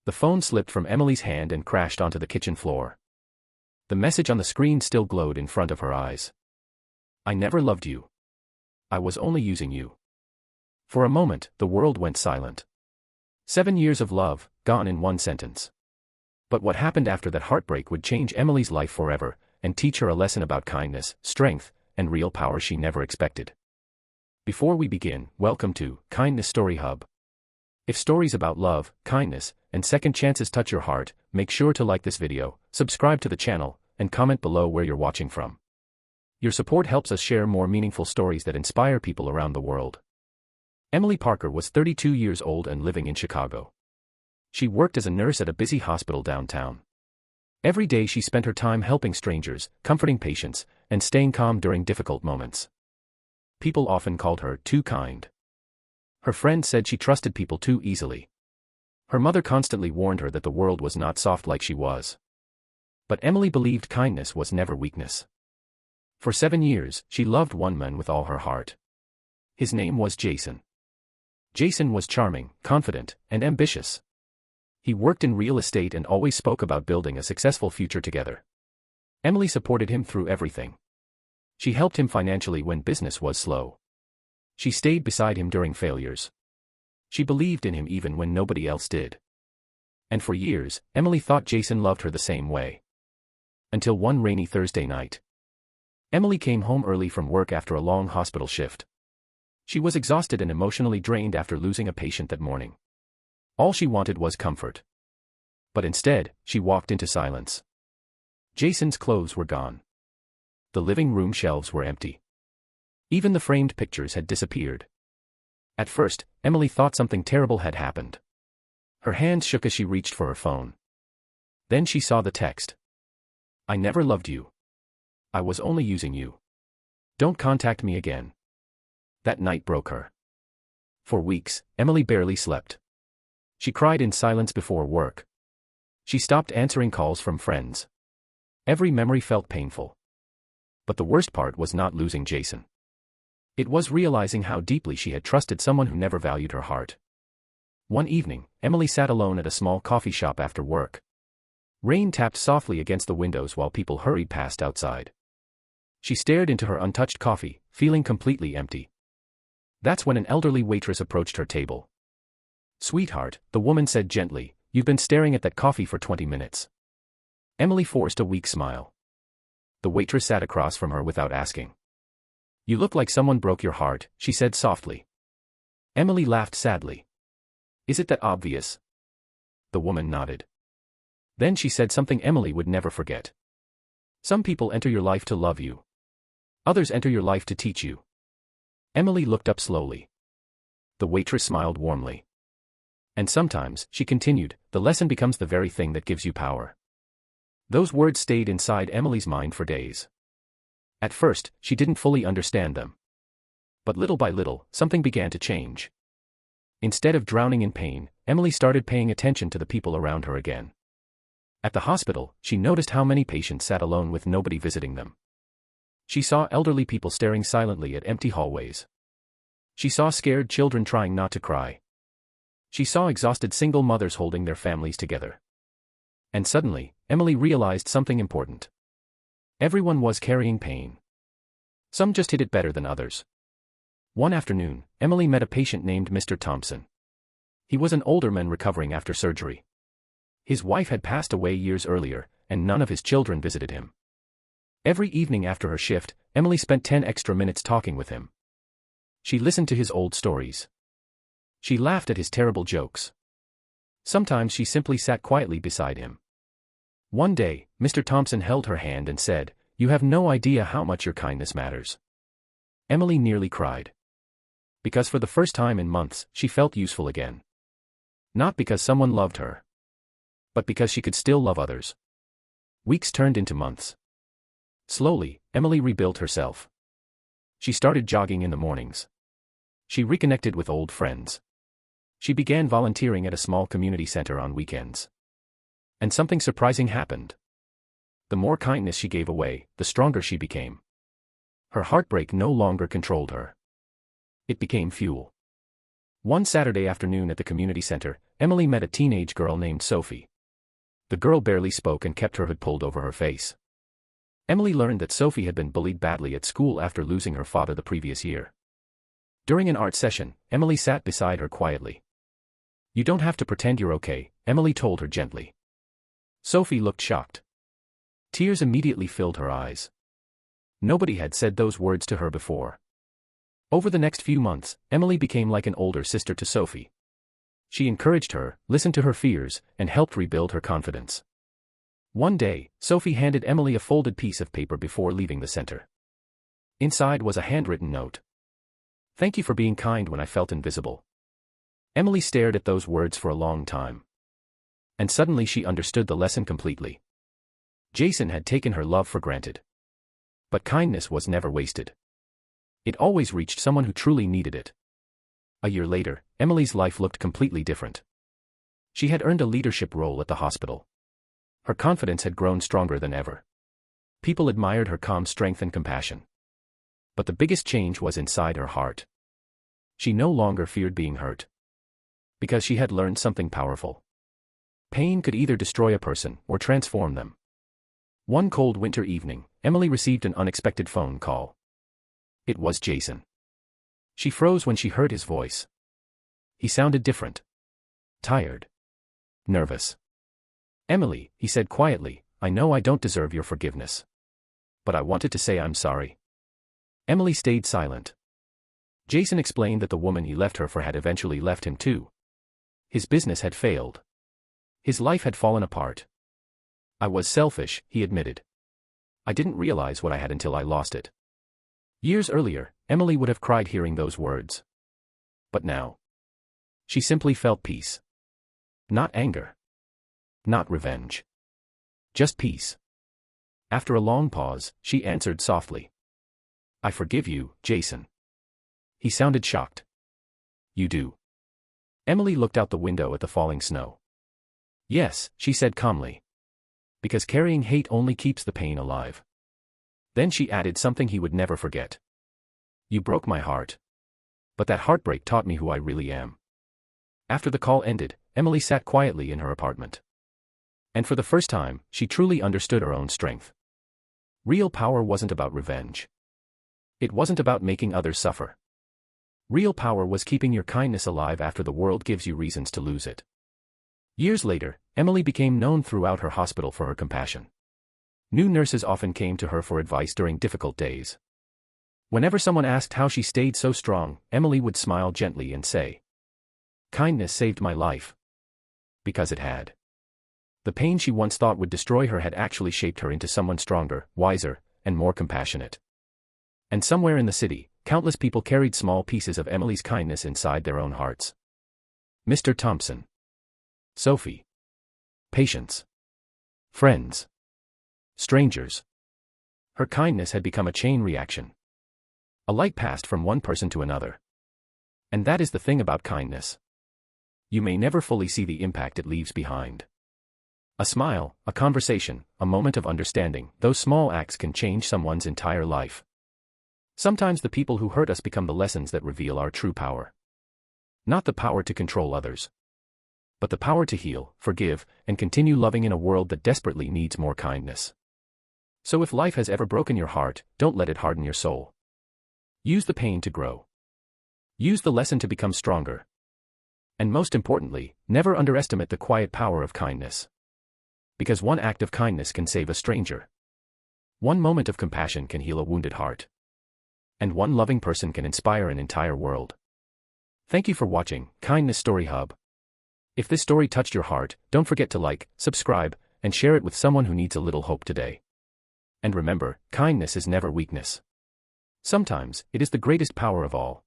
The phone slipped from Emily's hand and crashed onto the kitchen floor. The message on the screen still glowed in front of her eyes. I never loved you. I was only using you. For a moment, the world went silent. 7 years of love, gone in one sentence. But what happened after that heartbreak would change Emily's life forever, and teach her a lesson about kindness, strength, and real power she never expected. Before we begin, welcome to Kindness Story Hub. If stories about love, kindness, and second chances touch your heart, make sure to like this video, subscribe to the channel, and comment below where you're watching from. Your support helps us share more meaningful stories that inspire people around the world. Emily Parker was 32 years old and living in Chicago. She worked as a nurse at a busy hospital downtown. Every day she spent her time helping strangers, comforting patients, and staying calm during difficult moments. People often called her too kind. Her friends said she trusted people too easily. Her mother constantly warned her that the world was not soft like she was. But Emily believed kindness was never weakness. For 7 years, she loved one man with all her heart. His name was Jason. Jason was charming, confident, and ambitious. He worked in real estate and always spoke about building a successful future together. Emily supported him through everything. She helped him financially when business was slow. She stayed beside him during failures. She believed in him even when nobody else did. And for years, Emily thought Jason loved her the same way. Until one rainy Thursday night. Emily came home early from work after a long hospital shift. She was exhausted and emotionally drained after losing a patient that morning. All she wanted was comfort. But instead, she walked into silence. Jason's clothes were gone. The living room shelves were empty. Even the framed pictures had disappeared. At first, Emily thought something terrible had happened. Her hands shook as she reached for her phone. Then she saw the text. I never loved you. I was only using you. Don't contact me again. That night broke her. For weeks, Emily barely slept. She cried in silence before work. She stopped answering calls from friends. Every memory felt painful. But the worst part was not losing Jason. It was realizing how deeply she had trusted someone who never valued her heart. One evening, Emily sat alone at a small coffee shop after work. Rain tapped softly against the windows while people hurried past outside. She stared into her untouched coffee, feeling completely empty. That's when an elderly waitress approached her table. Sweetheart, the woman said gently, you've been staring at that coffee for 20 minutes. Emily forced a weak smile. The waitress sat across from her without asking. You look like someone broke your heart, she said softly. Emily laughed sadly. Is it that obvious? The woman nodded. Then she said something Emily would never forget. Some people enter your life to love you. Others enter your life to teach you. Emily looked up slowly. The waitress smiled warmly. And sometimes, she continued, the lesson becomes the very thing that gives you power. Those words stayed inside Emily's mind for days. At first, she didn't fully understand them. But little by little, something began to change. Instead of drowning in pain, Emily started paying attention to the people around her again. At the hospital, she noticed how many patients sat alone with nobody visiting them. She saw elderly people staring silently at empty hallways. She saw scared children trying not to cry. She saw exhausted single mothers holding their families together. And suddenly, Emily realized something important. Everyone was carrying pain. Some just hid it better than others. One afternoon, Emily met a patient named Mr. Thompson. He was an older man recovering after surgery. His wife had passed away years earlier, and none of his children visited him. Every evening after her shift, Emily spent 10 extra minutes talking with him. She listened to his old stories. She laughed at his terrible jokes. Sometimes she simply sat quietly beside him. One day, Mr. Thompson held her hand and said, "You have no idea how much your kindness matters." Emily nearly cried. Because for the first time in months, she felt useful again. Not because someone loved her, but because she could still love others. Weeks turned into months. Slowly, Emily rebuilt herself. She started jogging in the mornings. She reconnected with old friends. She began volunteering at a small community center on weekends. And something surprising happened. The more kindness she gave away, the stronger she became. Her heartbreak no longer controlled her. It became fuel. One Saturday afternoon at the community center, Emily met a teenage girl named Sophie. The girl barely spoke and kept her hood pulled over her face. Emily learned that Sophie had been bullied badly at school after losing her father the previous year. During an art session, Emily sat beside her quietly. "You don't have to pretend you're okay," Emily told her gently. Sophie looked shocked. Tears immediately filled her eyes. Nobody had said those words to her before. Over the next few months, Emily became like an older sister to Sophie. She encouraged her, listened to her fears, and helped rebuild her confidence. One day, Sophie handed Emily a folded piece of paper before leaving the center. Inside was a handwritten note. "Thank you for being kind when I felt invisible." Emily stared at those words for a long time. And suddenly she understood the lesson completely. Jason had taken her love for granted. But kindness was never wasted. It always reached someone who truly needed it. A year later, Emily's life looked completely different. She had earned a leadership role at the hospital. Her confidence had grown stronger than ever. People admired her calm strength and compassion. But the biggest change was inside her heart. She no longer feared being hurt. Because she had learned something powerful. Pain could either destroy a person or transform them. One cold winter evening, Emily received an unexpected phone call. It was Jason. She froze when she heard his voice. He sounded different. Tired. Nervous. "Emily," he said quietly, "I know I don't deserve your forgiveness. But I wanted to say I'm sorry." Emily stayed silent. Jason explained that the woman he left her for had eventually left him too. His business had failed. His life had fallen apart. "I was selfish," he admitted. "I didn't realize what I had until I lost it." Years earlier, Emily would have cried hearing those words. But now, she simply felt peace. Not anger. Not revenge. Just peace. After a long pause, she answered softly. "I forgive you, Jason." He sounded shocked. "You do?" Emily looked out the window at the falling snow. "Yes," she said calmly. "Because carrying hate only keeps the pain alive." Then she added something he would never forget. "You broke my heart. But that heartbreak taught me who I really am." After the call ended, Emily sat quietly in her apartment. And for the first time, she truly understood her own strength. Real power wasn't about revenge. It wasn't about making others suffer. Real power was keeping your kindness alive after the world gives you reasons to lose it. Years later, Emily became known throughout her hospital for her compassion. New nurses often came to her for advice during difficult days. Whenever someone asked how she stayed so strong, Emily would smile gently and say, "Kindness saved my life." Because it had. The pain she once thought would destroy her had actually shaped her into someone stronger, wiser, and more compassionate. And somewhere in the city, countless people carried small pieces of Emily's kindness inside their own hearts. Mr. Thompson. Sophie. Patients. Friends. Strangers. Her kindness had become a chain reaction. A light passed from one person to another. And that is the thing about kindness. You may never fully see the impact it leaves behind. A smile, a conversation, a moment of understanding, those small acts can change someone's entire life. Sometimes the people who hurt us become the lessons that reveal our true power. Not the power to control others, but the power to heal, forgive, and continue loving in a world that desperately needs more kindness. So if life has ever broken your heart, don't let it harden your soul. Use the pain to grow. Use the lesson to become stronger. And most importantly, never underestimate the quiet power of kindness. Because one act of kindness can save a stranger. One moment of compassion can heal a wounded heart. And one loving person can inspire an entire world. Thank you for watching Kindness Story Hub. If this story touched your heart, don't forget to like, subscribe, and share it with someone who needs a little hope today. And remember, kindness is never weakness. Sometimes, it is the greatest power of all.